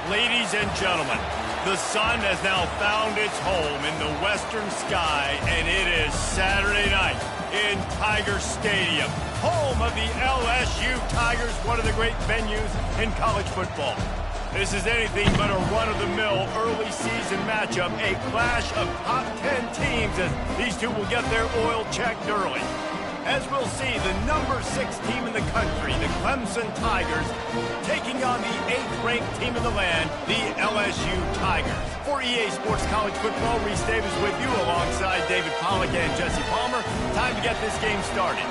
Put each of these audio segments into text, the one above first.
Ladies and gentlemen, the sun has now found its home in the western sky, and it is Saturday night in Tiger Stadium, home of the LSU Tigers, one of the great venues in college football. This is anything but a run-of-the-mill early season matchup, a clash of top 10 teams as these two will get their oil checked early. As we'll see, the number 6 team in the country, the Clemson Tigers, taking on the 8th-ranked team in the land, the LSU Tigers. For EA Sports College Football, Reese Davis with you alongside David Pollack and Jesse Palmer. Time to get this game started.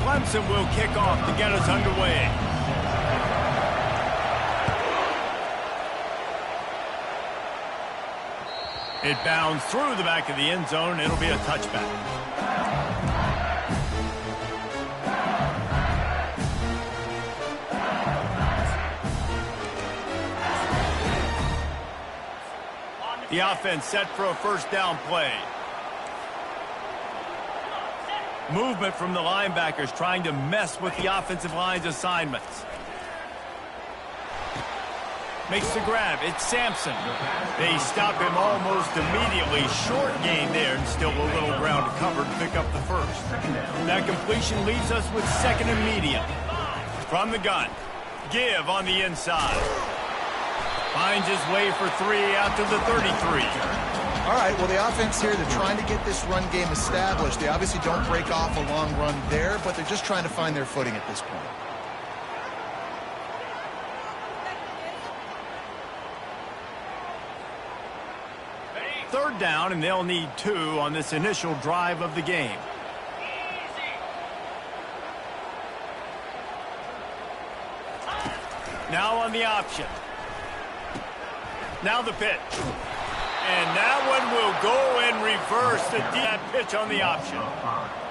Clemson will kick off to get us underway. It bounds through the back of the end zone. It'll be a touchback. The offense set for a first down play. Movement from the linebackers trying to mess with the offensive line's assignments. Makes the grab. It's Sampson. They stop him almost immediately. Short gain there and still a little ground to cover to pick up the first. That completion leaves us with second and medium. From the gun. Give on the inside. Finds his way for 3 out to the 33. All right, well, the offense here, they're trying to get this run game established. They obviously don't break off a long run there, but they're just trying to find their footing at this point. Third down, and they'll need 2 on this initial drive of the game. Now on the option. Now the pitch. And that one will go in reverse, the deep pitch on the option.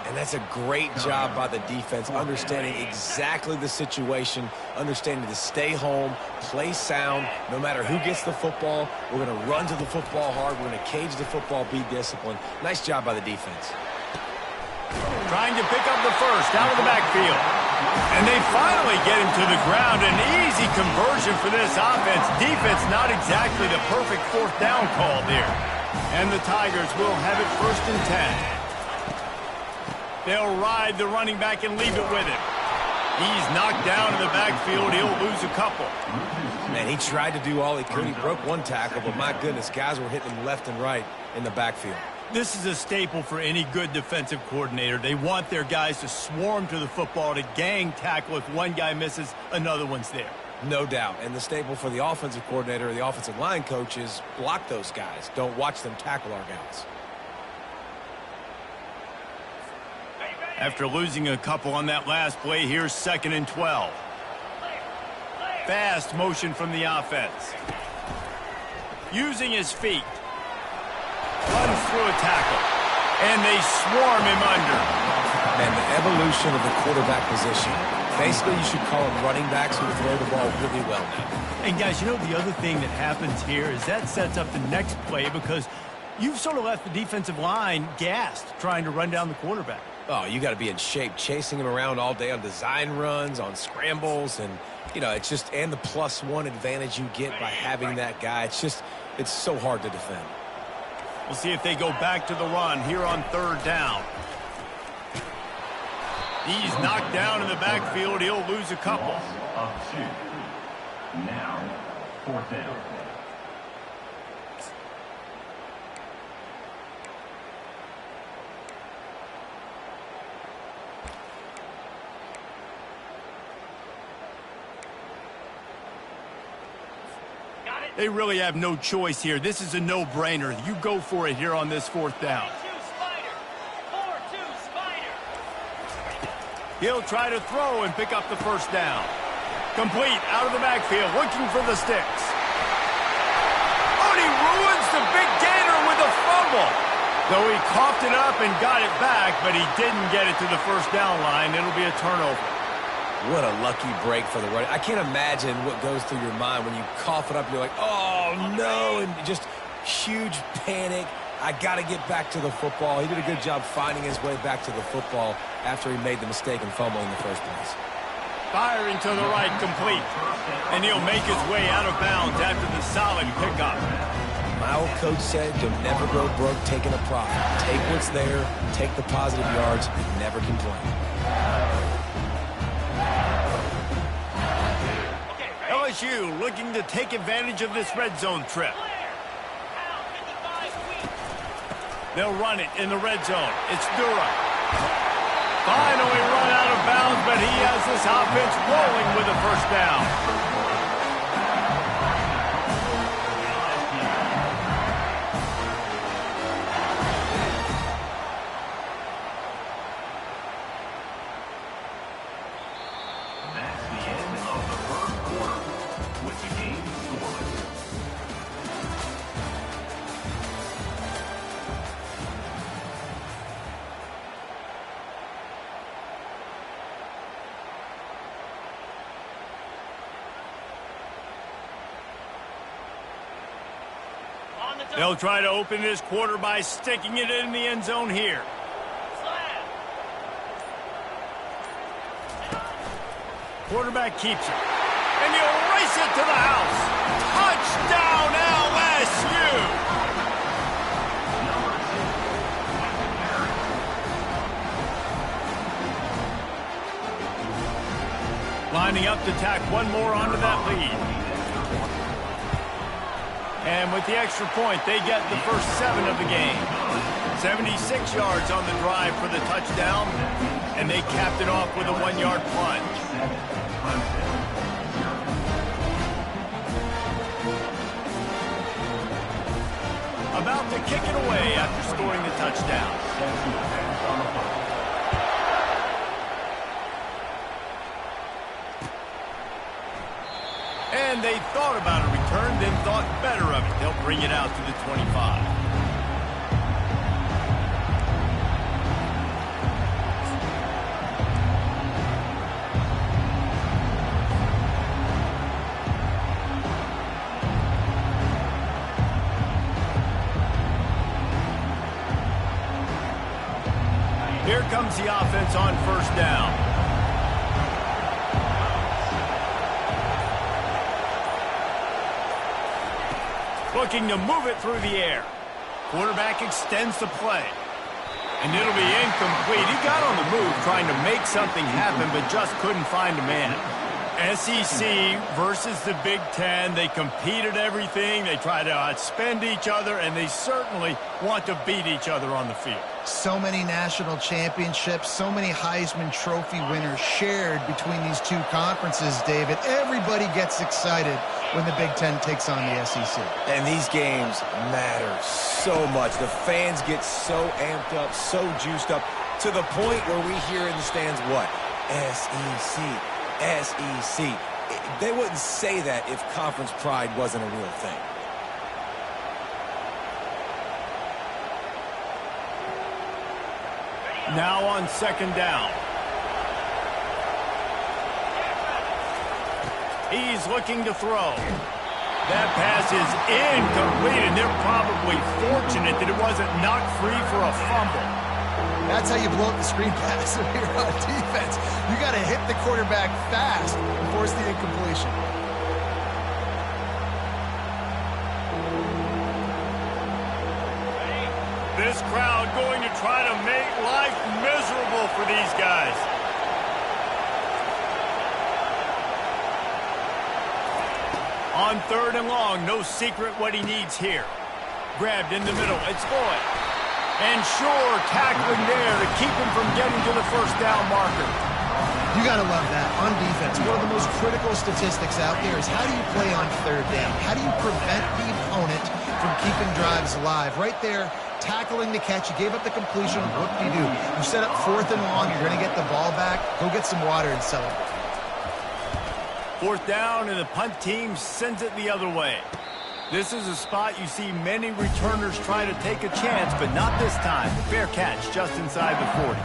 And that's a great job by the defense, understanding exactly the situation, understanding to stay home, play sound, no matter who gets the football. We're going to run to the football hard. We're going to cage the football, be disciplined. Nice job by the defense. Trying to pick up the first out of the backfield. And they finally get him to the ground. An easy conversion for this offense. Defense not exactly the perfect fourth down call there. And the Tigers will have it first and 10. They'll ride the running back and leave it with him. He's knocked down in the backfield. He'll lose a couple. Man, he tried to do all he could. He broke one tackle, but my goodness, guys were hitting him left and right in the backfield. This is a staple for any good defensive coordinator. They want their guys to swarm to the football, to gang tackle. If one guy misses, another one's there. No doubt. And the staple for the offensive coordinator or the offensive line coach is block those guys. Don't watch them tackle our guys. After losing a couple on that last play, here's 2nd and 12. Fast motion from the offense. Using his feet. Runs through a tackle. And they swarm him under. Man, the evolution of the quarterback position. Basically, you should call them running backs who throw the ball really well now. And guys, you know the other thing that happens here is that sets up the next play because you've sort of left the defensive line gassed trying to run down the quarterback. Oh, you got to be in shape, chasing him around all day on design runs, on scrambles, and, you know, it's just, and the +1 advantage you get by having that guy. It's just, it's so hard to defend. We'll see if they go back to the run here on 3rd down. He's knocked down in the backfield. He'll lose a couple. Of 2. Now, 4th down. They really have no choice here. This is a no-brainer. You go for it here on this 4th down. He'll try to throw and pick up the first down. Complete out of the backfield, looking for the sticks. Oh, and he ruins the big gainer with a fumble. Though he coughed it up and got it back, but he didn't get it to the first down line. It'll be a turnover. What a lucky break for the running. I can't imagine what goes through your mind when you cough it up. You're like, oh, no, and just huge panic. I got to get back to the football. He did a good job finding his way back to the football after he made the mistake and fumble in the first place. Firing to the right, complete. And he'll make his way out of bounds after the solid pickup. My old coach said you'll never go broke taking a profit. Take what's there, take the positive yards, and never complain. LSU looking to take advantage of this red zone trip. They'll run it in the red zone. It's Dura. Finally run out of bounds, but he has this offense rolling with a first down. They'll try to open this quarter by sticking it in the end zone here. Quarterback keeps it. And he'll race it to the house. Touchdown, LSU! Lining up to tack one more onto that lead. And with the extra point, they get the first 7 of the game. 76 yards on the drive for the touchdown, and they capped it off with a 1-yard plunge. About to kick it away after scoring the touchdown. And they thought about a return, then thought better of it. They'll bring it out to the 25. Here comes the offense on first down. Looking to move it through the air. Quarterback extends the play. And it'll be incomplete. He got on the move trying to make something happen, but just couldn't find a man. SEC versus the Big Ten. They compete at everything. They try to outspend each other, and they certainly want to beat each other on the field. So many national championships, so many Heisman Trophy winners shared between these two conferences, David. Everybody gets excited when the Big Ten takes on the SEC. And these games matter so much. The fans get so amped up, so juiced up, to the point where we hear in the stands, what? SEC. SEC. They wouldn't say that if conference pride wasn't a real thing. Now on second down. He's looking to throw. That pass is incomplete, and they're probably fortunate that it wasn't knocked free for a fumble. That's how you blow up the screen pass if you're on defense. You got to hit the quarterback fast and force the incompletion. This crowd going to try to make life miserable for these guys. On third and long, no secret what he needs here. Grabbed in the middle, it's Boyd. And sure, tackling there to keep him from getting to the first down marker. You got to love that. On defense, one of the most critical statistics out there is how do you play on third down? How do you prevent the opponent from keeping drives alive? Right there, tackling the catch. You gave up the completion. What do? You set up fourth and long. You're going to get the ball back. Go get some water and celebrate. Fourth down, and the punt team sends it the other way. This is a spot you see many returners try to take a chance, but not this time. Fair catch just inside the 40.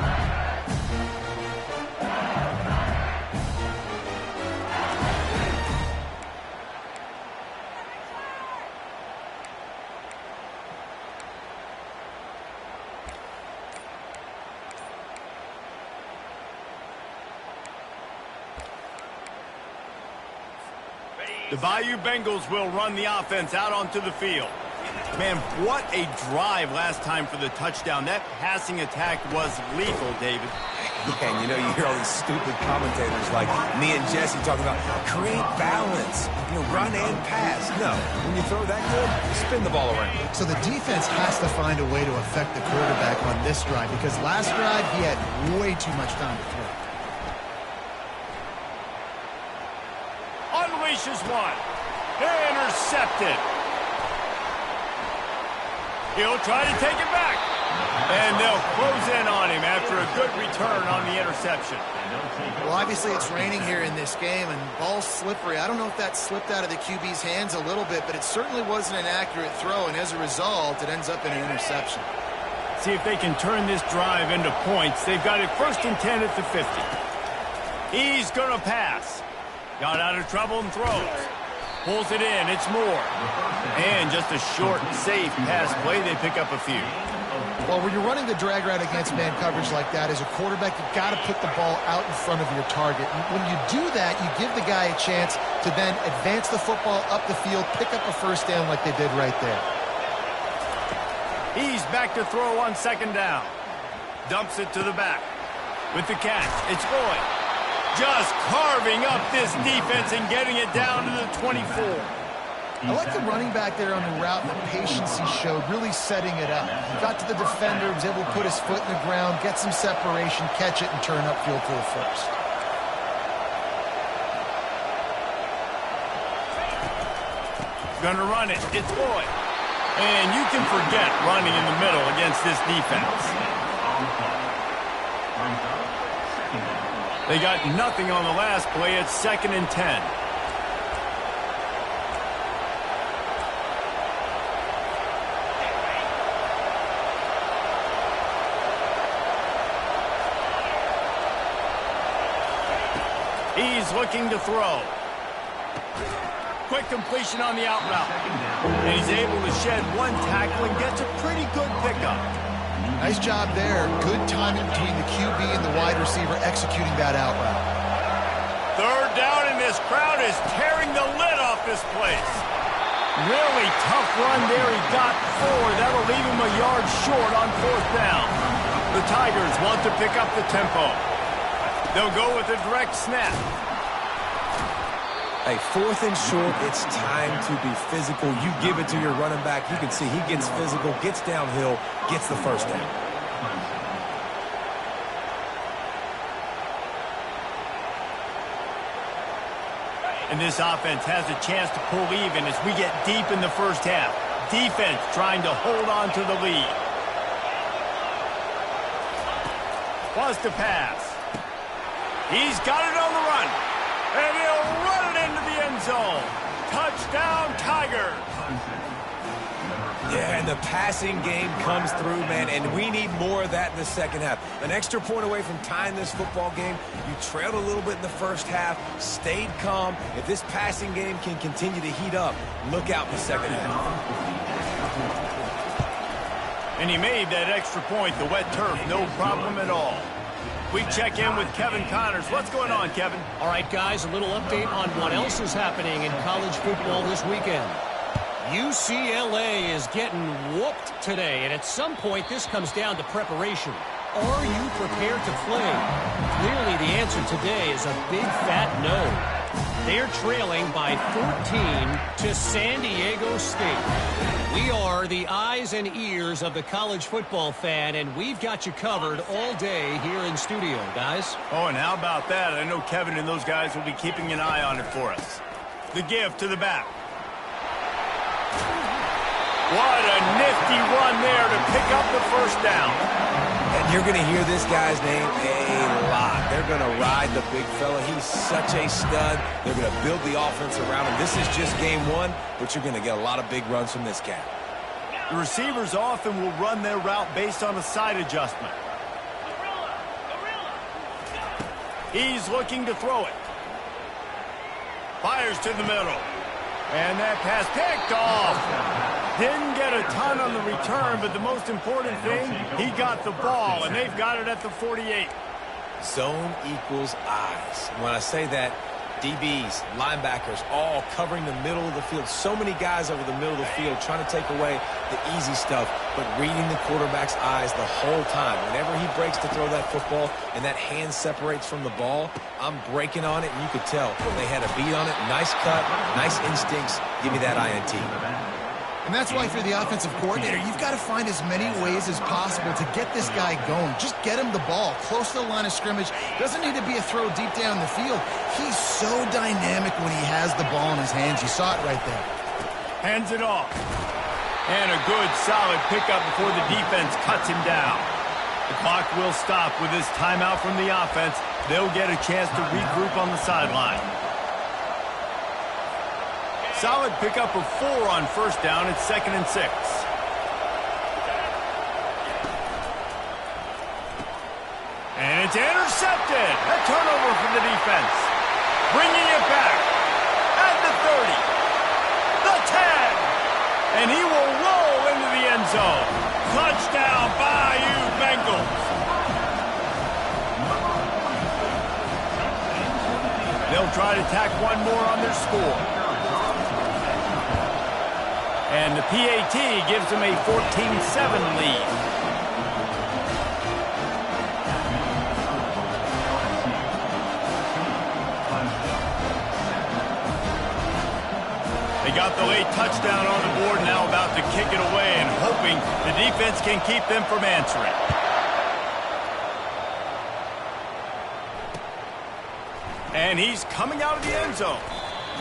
The Bayou Bengals will run the offense out onto the field. Man, what a drive last time for the touchdown. That passing attack was lethal, David. Yeah, and you know, you hear all these stupid commentators like me and Jesse talking about create balance, run and pass. No, when you throw that good, spin the ball around. So the defense has to find a way to affect the quarterback on this drive because last drive he had way too much time to throw. Unleashes one. Intercepted. He'll try to take it back. And they'll close in on him after a good return on the interception. Well, obviously it's raining here in this game, and ball's slippery. I don't know if that slipped out of the QB's hands a little bit, but it certainly wasn't an accurate throw, and as a result, it ends up in an interception. See if they can turn this drive into points. They've got it 1st and 10 at the 50. He's going to pass. Got out of trouble and throws. Pulls it in. It's Moore. And just a short, safe pass play. They pick up a few. Well, when you're running the drag route against man coverage like that, as a quarterback, you've got to put the ball out in front of your target. And when you do that, you give the guy a chance to then advance the football up the field, pick up a first down like they did right there. He's back to throw on 2nd down. Dumps it to the back. With the catch, it's Boyd. Just carving up this defense and getting it down to the 24. I like the running back there on the route and the patience he showed, really setting it up. He got to the defender, was able to put his foot in the ground, get some separation, catch it, and turn upfield for the first. Gonna run it. It's Boyd. And you can forget running in the middle against this defense. They got nothing on the last play. It's 2nd and 10. He's looking to throw. Quick completion on the out route. And he's able to shed one tackle and gets a pretty good pickup. Nice job there. Good timing between the QB and the wide receiver executing that out route. 3rd down, and this crowd is tearing the lid off this place. Really tough run there. He got 4. That'll leave him a yard short on 4th down. The Tigers want to pick up the tempo. They'll go with a direct snap. Hey, 4th and short, it's time to be physical. You give it to your running back. You can see he gets physical, gets downhill, gets the first down. And this offense has a chance to pull even as we get deep in the first half. Defense trying to hold on to the lead. Wants to pass. He's got it on the run. And he'll run it into the end zone. Touchdown, Tigers. Yeah, and the passing game comes through, man, and we need more of that in the second half. An extra point away from tying this football game. You trailed a little bit in the first half, stayed calm. If this passing game can continue to heat up, look out in the second half. And he made that extra point, the wet turf, no problem at all. We check in with Kevin Connors. What's going on, Kevin? All right, guys, a little update on what else is happening in college football this weekend. UCLA is getting whooped today, and at some point this comes down to preparation. Are you prepared to play? Clearly the answer today is a big fat no. They're trailing by 14 to San Diego State. We are the eyes and ears of the college football fan, and we've got you covered all day here in studio, guys. Oh, and how about that? I know Kevin and those guys will be keeping an eye on it for us. The give to the back. What a nifty run there to pick up the first down. And you're going to hear this guy's name a lot. They're going to ride the big fella. He's such a stud. They're going to build the offense around him. This is just game one, but you're going to get a lot of big runs from this cat. The receivers often will run their route based on a side adjustment. He's looking to throw it. Fires to the middle. And that pass picked off. Didn't get a ton on the return, but the most important thing, he got the ball, and they've got it at the 48. Zone equals eyes. When I say that, DBs, linebackers, all covering the middle of the field. So many guys over the middle of the field trying to take away the easy stuff, but reading the quarterback's eyes the whole time. Whenever he breaks to throw that football and that hand separates from the ball, I'm breaking on it, and you could tell they had a beat on it. Nice cut, nice instincts. Give me that INT. And that's why if you're the offensive coordinator, you've got to find as many ways as possible to get this guy going. Just get him the ball close to the line of scrimmage. Doesn't need to be a throw deep down the field. He's so dynamic when he has the ball in his hands. You saw it right there. Hands it off. And a good, solid pickup before the defense cuts him down. The clock will stop with this timeout from the offense. They'll get a chance to regroup on the sideline. Solid pickup of 4 on first down. It's 2nd and 6. And it's intercepted. A turnover for the defense. Bringing it back at the 30, the 10, and he will roll into the end zone. Touchdown, Bayou Bengals. They'll try to tack one more on their score. And the PAT gives them a 14-7 lead. They got the late touchdown on the board, now about to kick it away and hoping the defense can keep them from answering. And he's coming out of the end zone.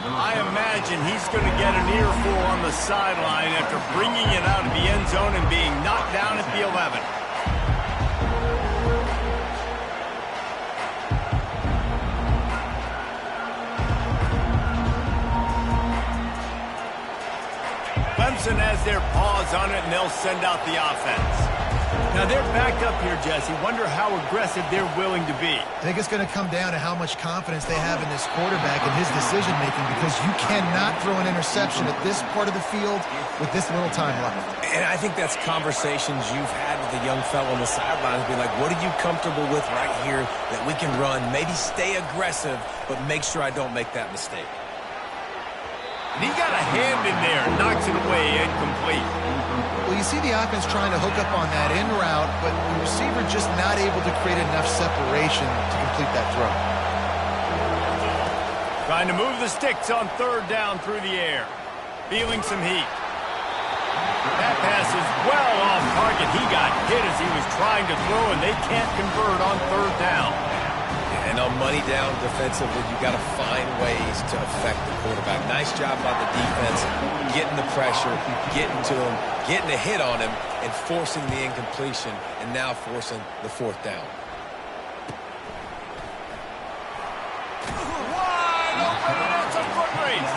I imagine he's going to get an earful on the sideline after bringing it out of the end zone and being knocked down at the 11. Clemson has their paws on it, and they'll send out the offense. Now, they're backed up here, Jesse. Wonder how aggressive they're willing to be. I think it's going to come down to how much confidence they have in this quarterback and his decision-making, because you cannot throw an interception at this part of the field with this little time left. And I think that's conversations you've had with the young fellow on the sidelines, being like, what are you comfortable with right here that we can run? Maybe stay aggressive, but make sure I don't make that mistake. And he got a hand in there, knocks it away, incomplete. Well, you see the offense trying to hook up on that in route, but the receiver just not able to create enough separation to complete that throw. Trying to move the sticks on 3rd down through the air. Feeling some heat. That pass is well off target. He got hit as he was trying to throw, and they can't convert on 3rd down. And on money down defensively, you got to find ways to affect the quarterback. Nice job by the defense, getting the pressure, getting to him, getting a hit on him, and forcing the incompletion, and now forcing the 4th down. Wide open, and it's a foot race.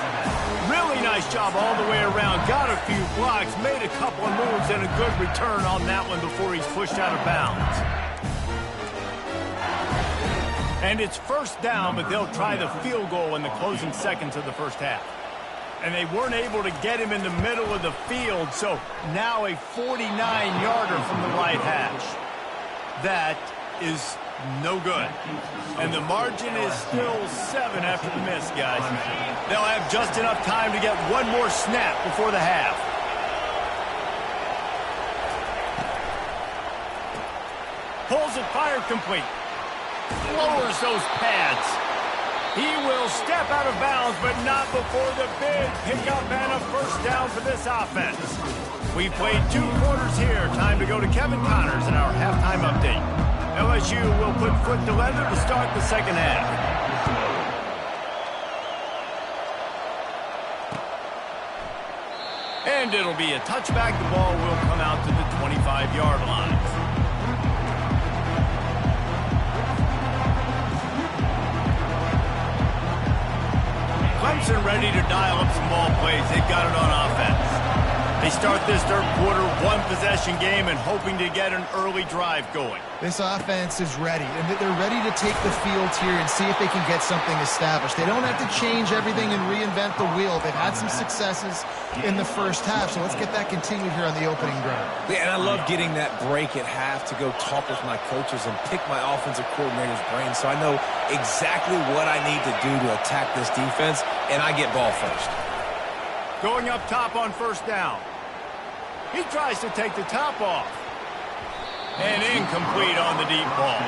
Really nice job all the way around. Got a few blocks, made a couple of moves, and a good return on that one before he's pushed out of bounds. And it's 1st down, but they'll try the field goal in the closing seconds of the first half. And they weren't able to get him in the middle of the field, so now a 49-yarder from the right hash. That is no good. And the margin is still 7 after the miss, guys. They'll have just enough time to get one more snap before the half. Pulls it, fired complete. Lowers those pads. He will step out of bounds, but not before the big pickup and a 1st down for this offense. We played 2 quarters here. Time to go to Kevin Connors in our halftime update. LSU will put foot to leather to start the 2nd half. And it'll be a touchback. The ball will come out to the 25-yard line. Clemson ready to dial up some ball plays. They've got it on offense. They start this third quarter one-possession game and hoping to get an early drive going. This offense is ready, and they're ready to take the field here and see if they can get something established. They don't have to change everything and reinvent the wheel. They've had some successes in the first half, so let's get that continued here on the opening drive. Yeah, and I love getting that break at half to go talk with my coaches and pick my offensive coordinator's brain so I know exactly what I need to do to attack this defense, and I get ball first. Going up top on first down. He tries to take the top off. And incomplete on the deep ball.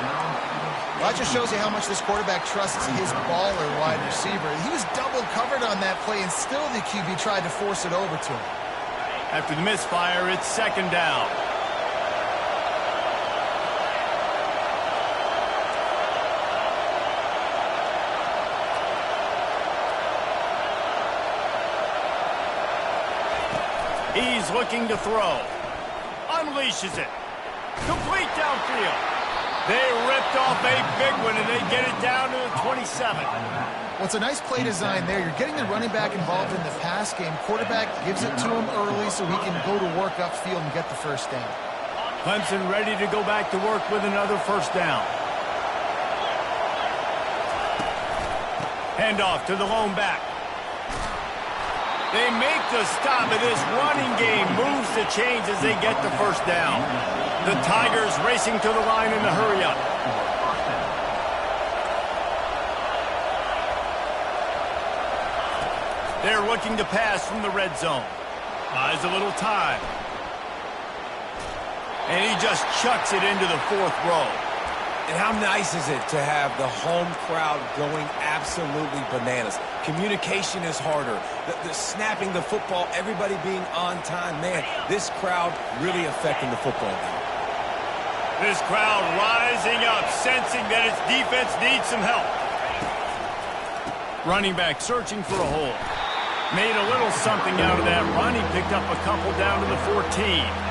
Well, that just shows you how much this quarterback trusts his baller wide receiver. He was double covered on that play, and still the QB tried to force it over to him. After the misfire, it's second down. He's looking to throw. Unleashes it. Complete downfield. They ripped off a big one, and they get it down to the 27. Well, it's a nice play design there. You're getting the running back involved in the pass game. Quarterback gives it to him early so he can go to work upfield and get the first down. Clemson ready to go back to work with another first down. Handoff to the lone back. They make the stop, and this running game moves the chains as they get the first down. The Tigers racing to the line in the hurry-up. They're looking to pass from the red zone. Buys a little time. And he just chucks it into the fourth row. And how nice is it to have the home crowd going absolutely bananas? Communication is harder. The snapping the football, everybody being on time. Man, this crowd really affecting the football game. This crowd rising up, sensing that its defense needs some help. Running back searching for a hole. Made a little something out of that run. He picked up a couple down to the 14.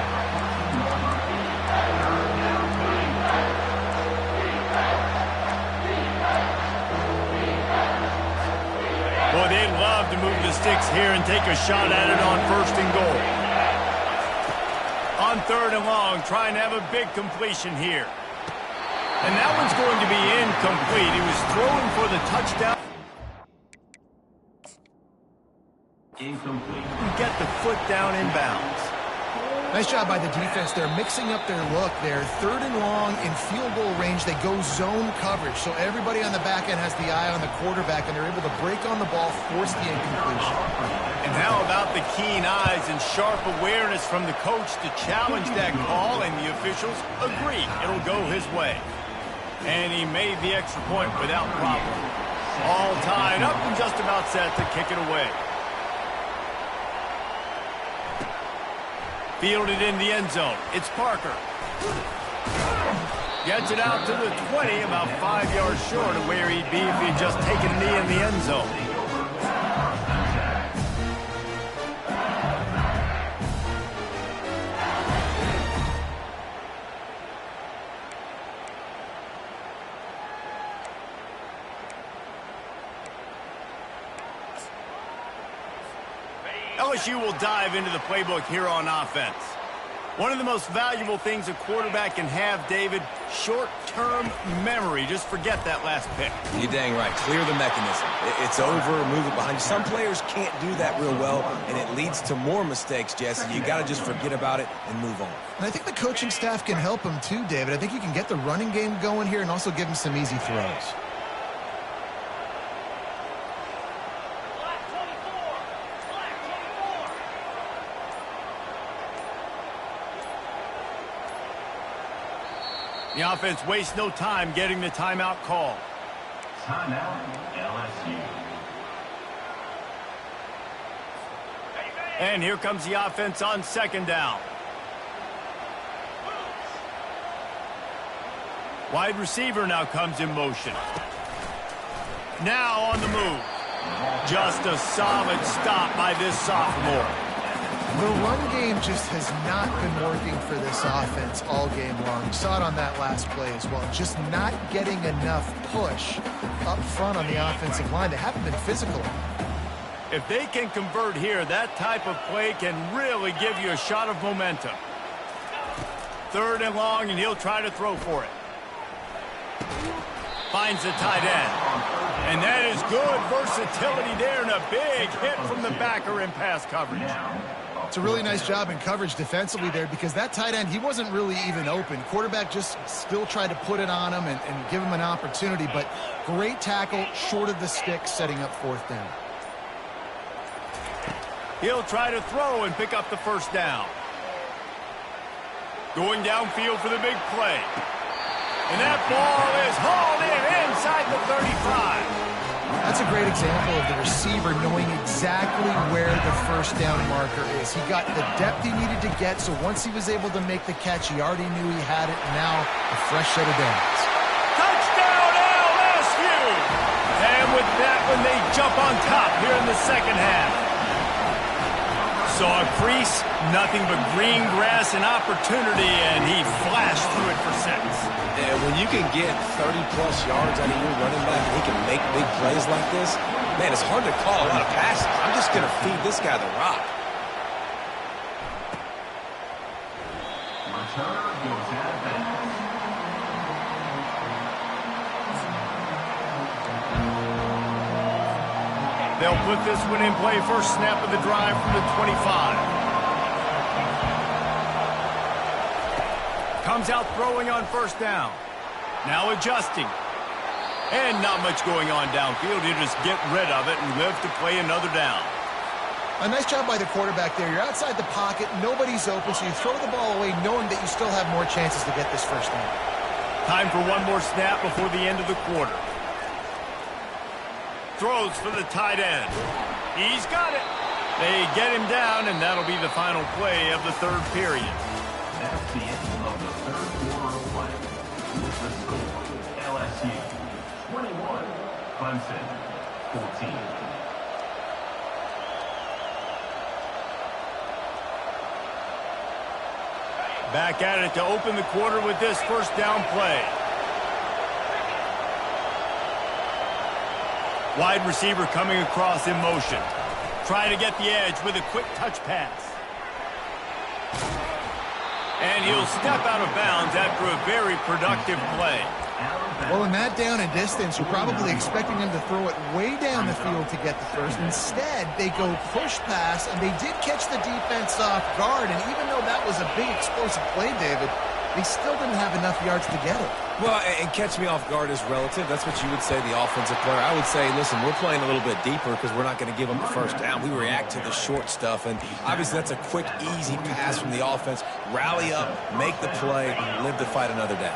Boy, they'd love to move the sticks here and take a shot at it on first and goal. On third and long, trying to have a big completion here. And that one's going to be incomplete. He was throwing for the touchdown. Incomplete. And get the foot down inbounds. Nice job by the defense. They're mixing up their look there. Third and long in field goal range. They go zone coverage. So everybody on the back end has the eye on the quarterback, and they're able to break on the ball, force the incompletion. And how about the keen eyes and sharp awareness from the coach to challenge that call, and the officials agree it'll go his way. And he made the extra point without problem. All tied up and just about set to kick it away. Fielded in the end zone. It's Parker. Gets it out to the 20, about 5 yards short of where he'd be if he'd just taken a knee in the end zone. LSU will dive into the playbook here on offense. One of the most valuable things a quarterback can have, David, short-term memory. Just forget that last pick. You're dang right. Clear the mechanism. It's over, move it behind you. Some players can't do that real well, and it leads to more mistakes, Jesse. You got to just forget about it and move on. And I think the coaching staff can help him too, David. I think you can get the running game going here and also give him some easy throws. The offense wastes no time getting the timeout call. Timeout, LSU. And here comes the offense on second down. Wide receiver now comes in motion. Now on the move. Just a solid stop by this sophomore. The run game just has not been working for this offense all game long. You saw it on that last play as well. Just not getting enough push up front on the offensive line. They haven't been physical. If they can convert here, that type of play can really give you a shot of momentum. 3rd and long, and he'll try to throw for it. Finds the tight end. And that is good versatility there, and a big hit from the backer in pass coverage. It's a really nice job in coverage defensively there, because that tight end, he wasn't really even open. Quarterback just still tried to put it on him and give him an opportunity, but great tackle short of the stick, setting up 4th down. He'll try to throw and pick up the 1st down. Going downfield for the big play. And that ball is hauled in inside the 35. That's a great example of the receiver knowing exactly where the 1st down marker is. He got the depth he needed to get, so once he was able to make the catch, he already knew he had it. Now, a fresh set of downs. Touchdown, LSU! And with that one, they jump on top here in the 2nd half. Saw a crease, nothing but green grass and opportunity, and he flashed through it for 6. And when you can get 30-plus yards out of your running back and he can make big plays like this, man, it's hard to call a lot of passes. I'm just going to feed this guy the rock. Return goes out of bounds. They'll put this one in play. First snap of the drive from the 25. Comes out throwing on 1st down. Now adjusting. And not much going on downfield. He'll just get rid of it and live to play another down. A nice job by the quarterback there. You're outside the pocket. Nobody's open, so you throw the ball away knowing that you still have more chances to get this 1st down. Time for one more snap before the end of the quarter. Throws for the tight end. He's got it. They get him down, and that'll be the final play of the 3rd period. That's the end of the 3rd quarter of play. The score, LSU 21, Clemson 14. Back at it to open the quarter with this 1st down play. Wide receiver coming across in motion. Trying to get the edge with a quick touch pass. And he'll step out of bounds after a very productive play. Well, in that down and distance, you're probably expecting them to throw it way down the field to get the 1st. Instead, they go push pass, and they did catch the defense off guard. And even though that was a big explosive play, David, they still didn't have enough yards to get it. Well, and catch me off guard is relative. That's what you would say, the offensive player. I would say, listen, we're playing a little bit deeper because we're not going to give them the 1st down. We react to the short stuff, and obviously that's a quick, easy pass from the offense. Rally up, make the play, live to fight another down.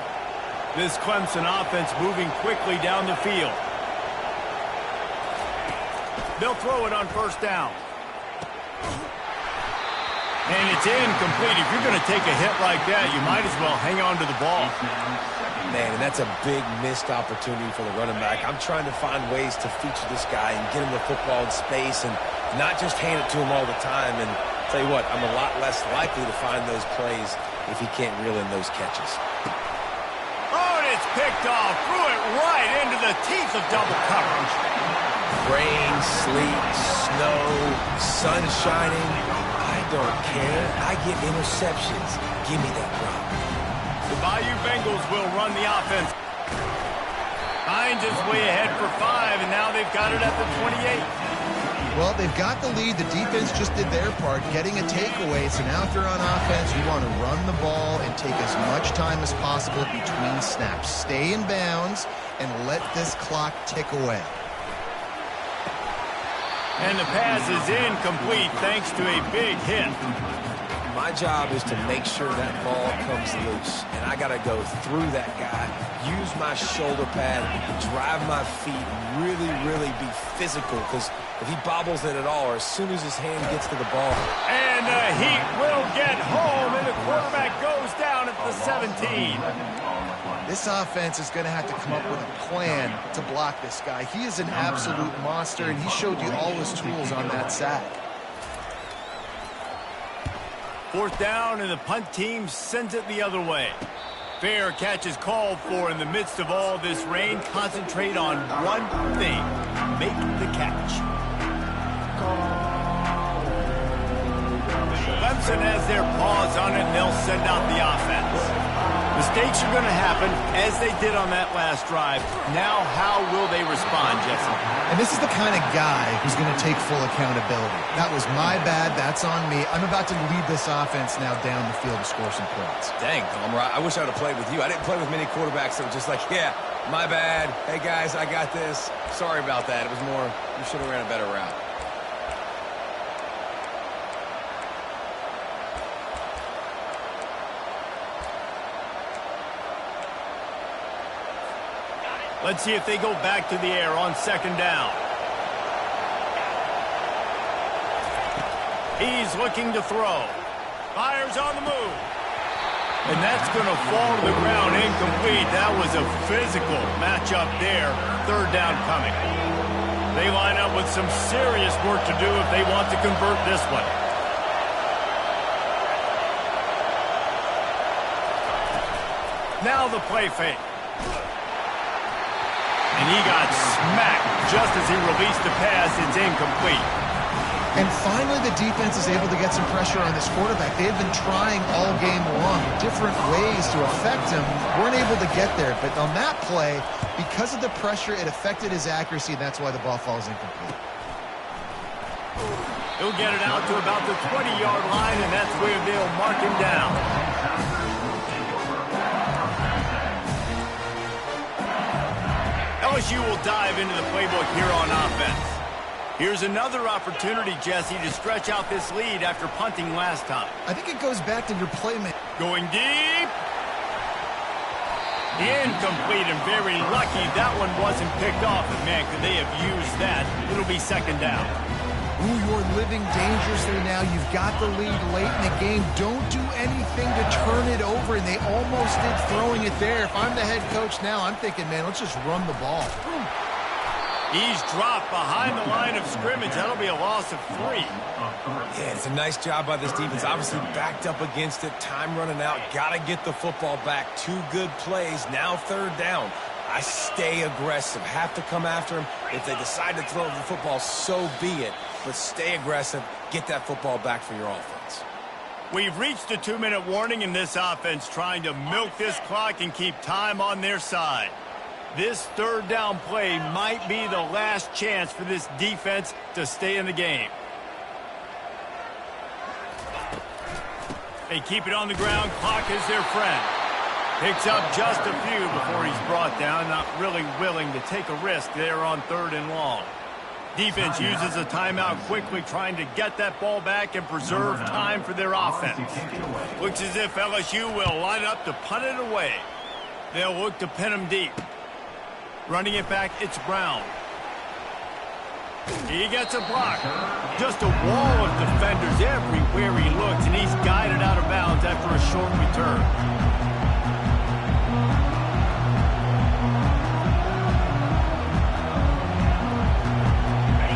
This Clemson offense moving quickly down the field. They'll throw it on 1st down. And it's incomplete. If you're going to take a hit like that, you might as well hang on to the ball. Man, and that's a big missed opportunity for the running back. I'm trying to find ways to feature this guy and get him the football in space and not just hand it to him all the time. And tell you what, I'm a lot less likely to find those plays if he can't reel in those catches. Oh, and it's picked off. Threw it right into the teeth of double coverage. Rain, sleet, snow, sun shining. I don't care. I get interceptions. Give me that rock. The Bayou Bengals will run the offense. Hines is way ahead for 5, and now they've got it at the 28. Well, they've got the lead. The defense just did their part, getting a takeaway. So now if they're on offense, you want to run the ball and take as much time as possible between snaps. Stay in bounds and let this clock tick away. And the pass is incomplete thanks to a big hit. My job is to make sure that ball comes loose, and I got to go through that guy, use my shoulder pad, drive my feet, really be physical, because if he bobbles it at all, or as soon as his hand gets to the ball. And the Heat will get home, and the quarterback goes down at the 17. This offense is going to have to come up with a plan to block this guy. He is an absolute monster, and he showed you all his tools on that sack. 4th down, and the punt team sends it the other way. Fair catch is called for in the midst of all this rain. Concentrate on one thing. Make the catch. Call Clemson has their paws on it, and they'll send out the offense. Mistakes are going to happen, as they did on that last drive. Now, how will they respond, Jesse? And this is the kind of guy who's going to take full accountability. That was my bad. That's on me. I'm about to lead this offense now down the field to score some points. Dang, Palmer, I wish I would have played with you. I didn't play with many quarterbacks that were just like, yeah, my bad. Hey, guys, I got this. Sorry about that. It was more, you should have ran a better route. Let's see if they go back to the air on second down. He's looking to throw. Fires on the move. And that's going to fall to the ground incomplete. That was a physical matchup there. Third down coming. They line up with some serious work to do if they want to convert this one. Now the play fake. And he got smacked just as he released the pass. It's incomplete. And finally, the defense is able to get some pressure on this quarterback. They've been trying all game long different ways to affect him. Weren't able to get there. But on that play, because of the pressure, it affected his accuracy. That's why the ball falls incomplete. He'll get it out to about the 20-yard line, and that's where they'll mark him down. LSU will dive into the playbook here on offense. Here's another opportunity, Jesse, to stretch out this lead after punting last time. I think it goes back to your playmaking. Going deep. Incomplete, and very lucky that one wasn't picked off. And man, could they have used that? It'll be second down. Ooh, you're living dangerously now. You've got the lead late in the game. Don't do anything to turn it over, and they almost did throwing it there. If I'm the head coach now, I'm thinking, man, let's just run the ball. He's dropped behind the line of scrimmage. That'll be a loss of 3. Yeah, it's a nice job by this defense. Obviously backed up against it. Time running out. Got to get the football back. 2 good plays. Now third down. I stay aggressive. Have to come after him. If they decide to throw the football, so be it. But stay aggressive. Get that football back for your offense. We've reached the 2-minute warning in this offense, trying to milk this clock and keep time on their side. This third down play might be the last chance for this defense to stay in the game. They keep it on the ground. Clock is their friend. Picks up just a few before he's brought down. Not really willing to take a risk there on third and long. Defense uses a timeout quickly, trying to get that ball back and preserve time for their offense. Looks as if LSU will line up to punt it away. They'll look to pin him deep. Running it back, it's Brown. He gets a block. Just a wall of defenders everywhere he looks, and he's guided out of bounds after a short return.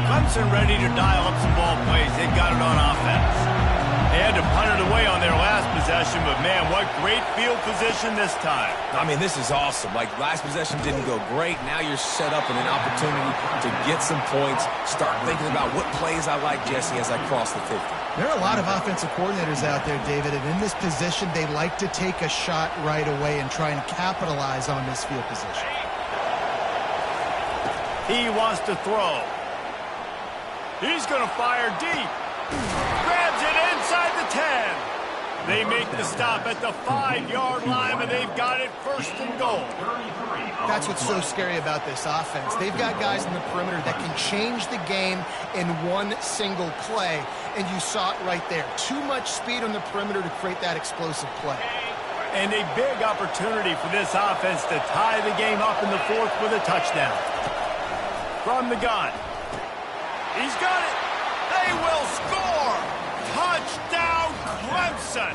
Clemson ready to dial up some ball plays. They got it on offense. They had to punt it away on their last possession, but man, what great field position this time. I mean, this is awesome. Like, last possession didn't go great. Now you're set up in an opportunity to get some points. Start thinking about what plays I like, Jesse, as I cross the 50. There are a lot of offensive coordinators out there, David, and in this position, they like to take a shot right away and try and capitalize on this field position. He wants to throw. He's going to fire deep. Grabs it inside the 10. They make the stop at the 5-yard line, and they've got it first and goal. That's what's so scary about this offense. They've got guys in the perimeter that can change the game in one single play, and you saw it right there. Too much speed on the perimeter to create that explosive play. And a big opportunity for this offense to tie the game up in the fourth with a touchdown. From the gun. He's got it. They will score. Touchdown, Clemson.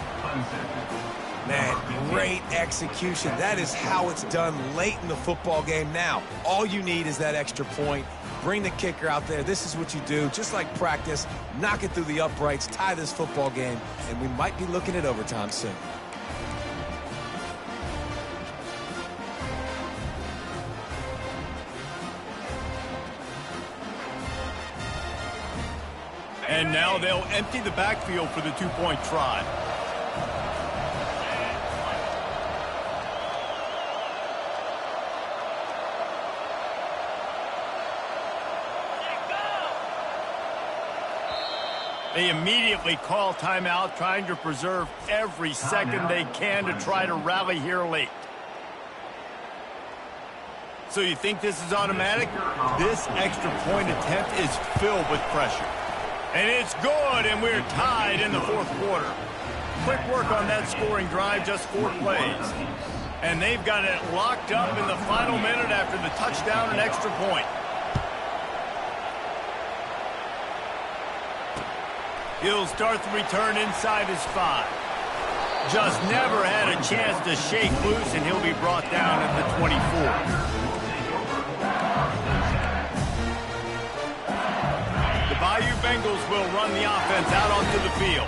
Man, great execution. That is how it's done late in the football game. Now, all you need is that extra point. Bring the kicker out there. This is what you do. Just like practice, knock it through the uprights, tie this football game, and we might be looking at overtime soon. And now they'll empty the backfield for the two-point try. They immediately call timeout, trying to preserve every second they can to try to rally here late. So you think this is automatic? This extra point attempt is filled with pressure. And it's good, and we're tied in the fourth quarter. Quick work on that scoring drive, just 4 plays. And they've got it locked up in the final minute after the touchdown and extra point. He'll start the return inside his 5. Just never had a chance to shake loose, and he'll be brought down at the 24. The Bayou Bengals will run the offense out onto the field.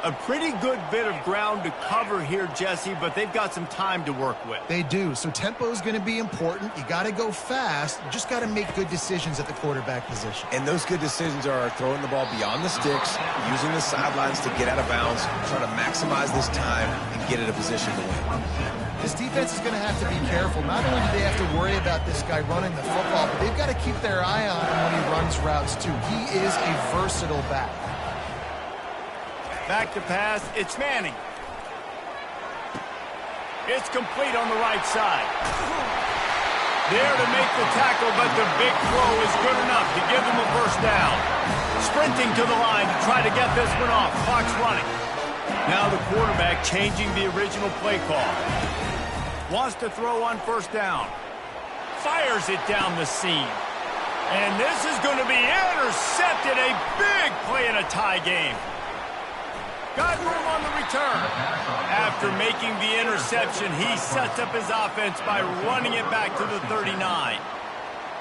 A pretty good bit of ground to cover here, Jesse, but they've got some time to work with. They do. So tempo is going to be important. You got to go fast. You just got to make good decisions at the quarterback position. And those good decisions are throwing the ball beyond the sticks, using the sidelines to get out of bounds, trying to maximize this time and get in a position to win. This defense is going to have to be careful. Not only do they have to worry about this guy running the football, but they've got to keep their eye on him when he runs routes too. He is a versatile back. Back to pass, it's Manning. It's complete on the right side. There to make the tackle, but the big throw is good enough to give them a first down. Sprinting to the line to try to get this one off. Clock's running. Now the quarterback changing the original play call. Wants to throw on first down. Fires it down the seam. And this is going to be intercepted. A big play in a tie game. Got room on the return. After making the interception, he sets up his offense by running it back to the 39.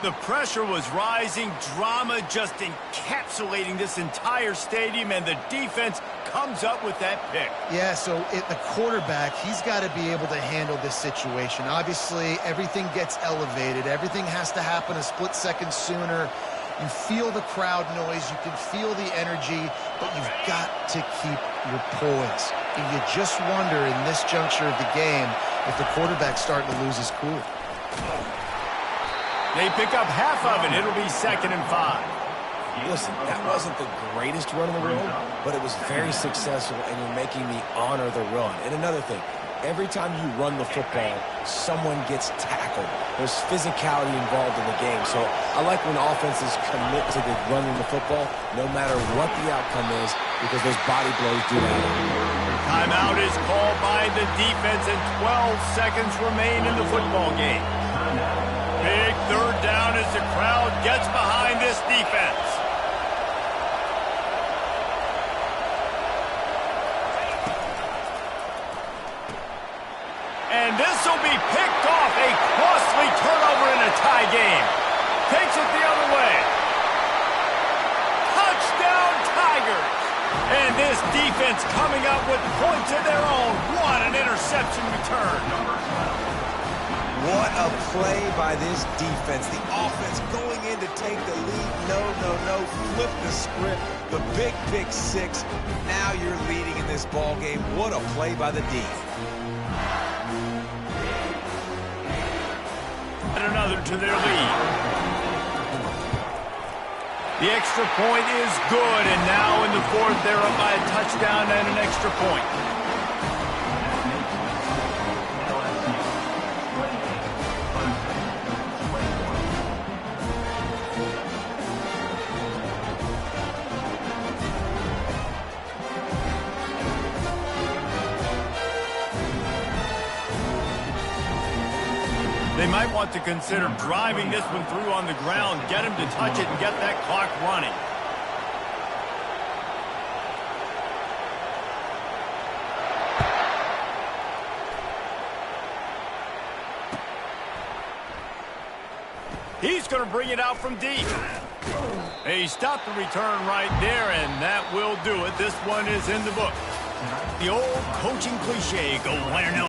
The pressure was rising, drama just encapsulating this entire stadium, and the defense comes up with that pick. Yeah, so the quarterback, he's got to be able to handle this situation. Obviously, everything gets elevated. Everything has to happen a split second sooner. You feel the crowd noise, you can feel the energy, but you've got to keep your poise. And you just wonder in this juncture of the game if the quarterback's starting to lose his cool. They pick up half of it. It'll be 2nd and 5. Listen, that wasn't the greatest run in the world, but it was very successful, and you're making me honor the run. And another thing, every time you run the football, someone gets tackled. There's physicality involved in the game. So I like when offenses commit to the running the football, no matter what the outcome is, because those body blows do matter. Timeout is called by the defense, and 12 seconds remain in the football game. Big third down as the crowd gets behind this defense. And this will be picked off. A costly turnover in a tie game. Takes it the other way. Touchdown, Tigers. And this defense coming up with points of their own. What an interception return. What a play by this defense. The offense going in to take the lead. No. Flip the script. The big pick 6. Now you're leading in this ball game. What a play by the D. Another to their lead. The extra point is good, and now in the fourth, they're up by a touchdown and an extra point. They might want to consider driving this one through on the ground, get him to touch it, and get that clock running. He's going to bring it out from deep. He stopped the return right there, and that will do it. This one is in the book. The old coaching cliche, go win or no.